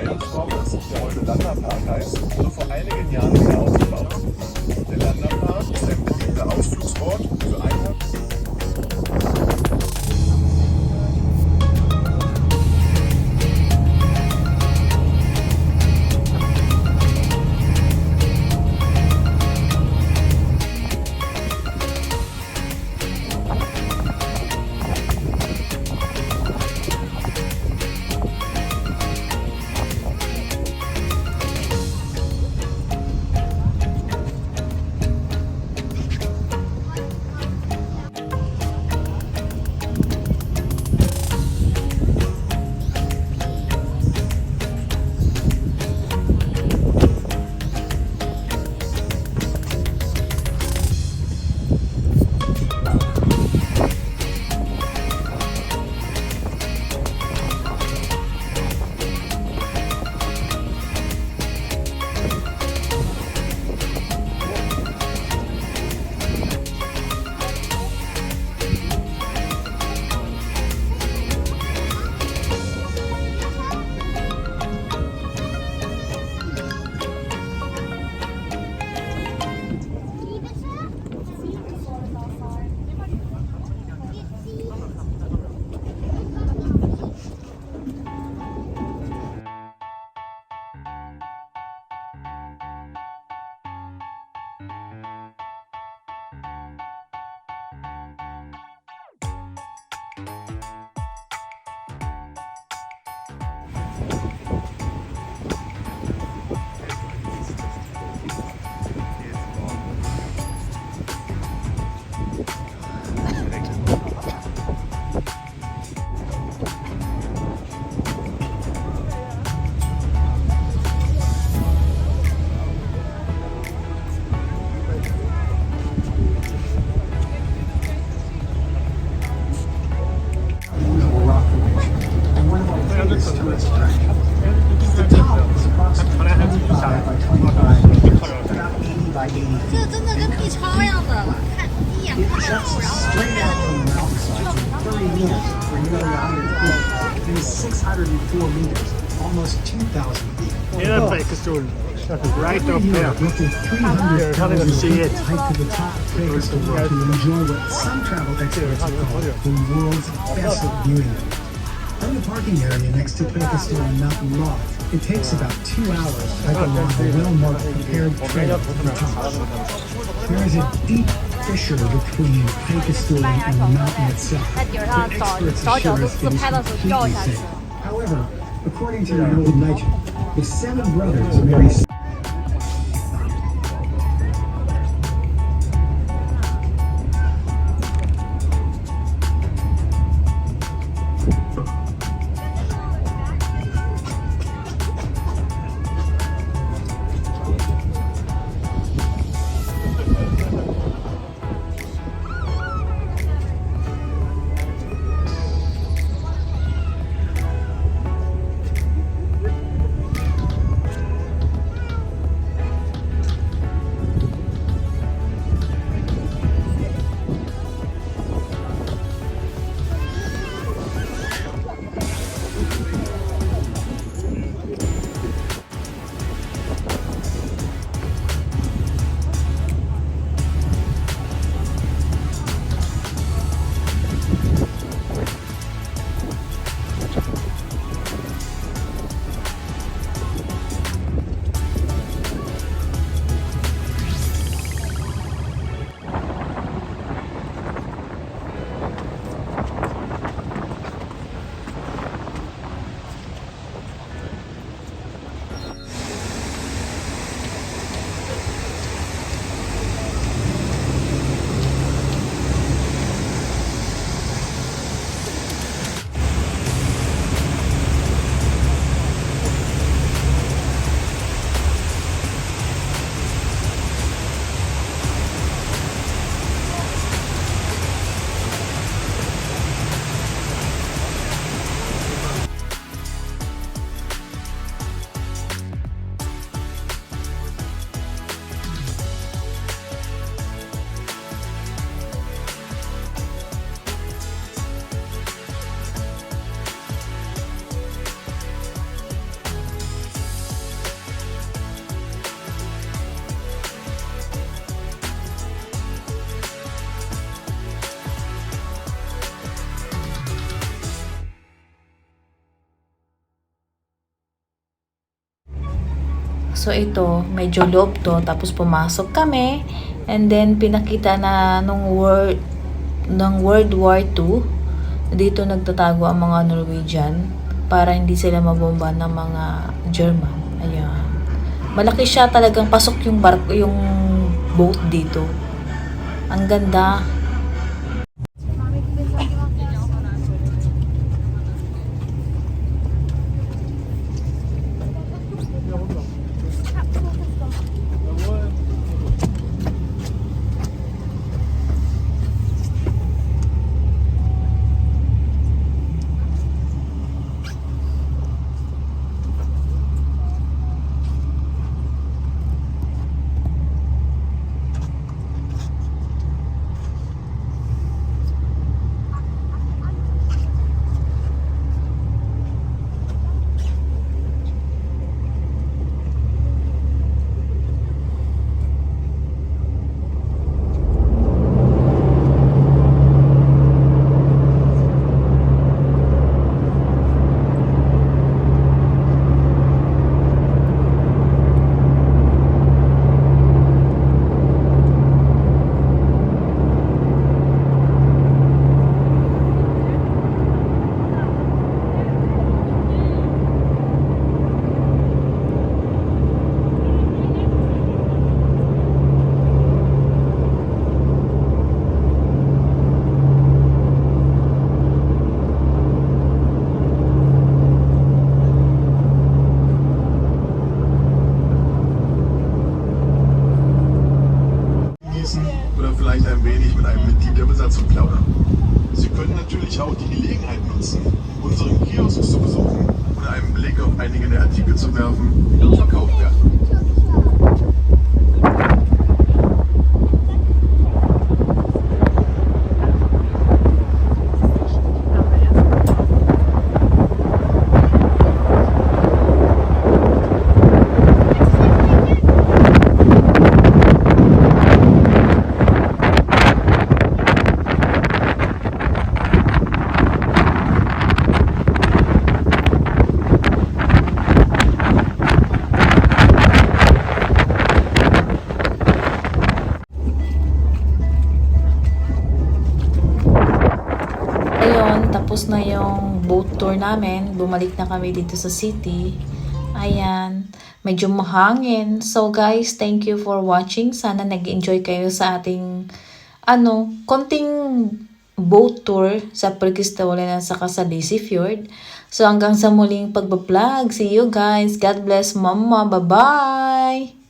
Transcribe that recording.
Erweiterungsbaus, der heute Landerpark heißt, wurde vor einigen Jahren wieder ausgebaut. Der Landerpark ist ein beliebter Ausflugsort für Einheimische. Yeah, Preikestolen. Right up there. Here, how did you see it? Hike to the top of Preikestolen to enjoy what some travel experts call the world's best viewing. From the parking area next to Preikestolen Mountain Lodge, it takes about 2 hours to hike along a well-marked prepared trail to the top. There is a deep fissure between Preikestolen and the mountain itself, but experts assure us it is completely safe. However, according to an old legend, the 7 brothers marry So ito, medyo loob to. Tapos pumasok kami. And then pinakita na nung World War II, dito nagtatago ang mga Norwegian para hindi sila mabomba ng mga German. Ayan. Malaki siya, talagang pasok yung barko, yung boat dito. Ang ganda. Oder vielleicht ein wenig mit einem Mitglied der Besatzung plaudern. Sie können natürlich auch die Gelegenheit nutzen, unseren Kiosk zu besuchen und einen Blick auf einige der Artikel zu werfen, die dort verkauft werden. Ayun, tapos na yung boat tour namin. Bumalik na kami dito sa city. Ayan, medyo mahangin. So guys, thank you for watching. Sana nag-enjoy kayo sa ating konting boat tour sa Preikestolen at saka sa Lysefjord. So hanggang sa muling pagbablog. See you guys. God bless mama. Bye-bye.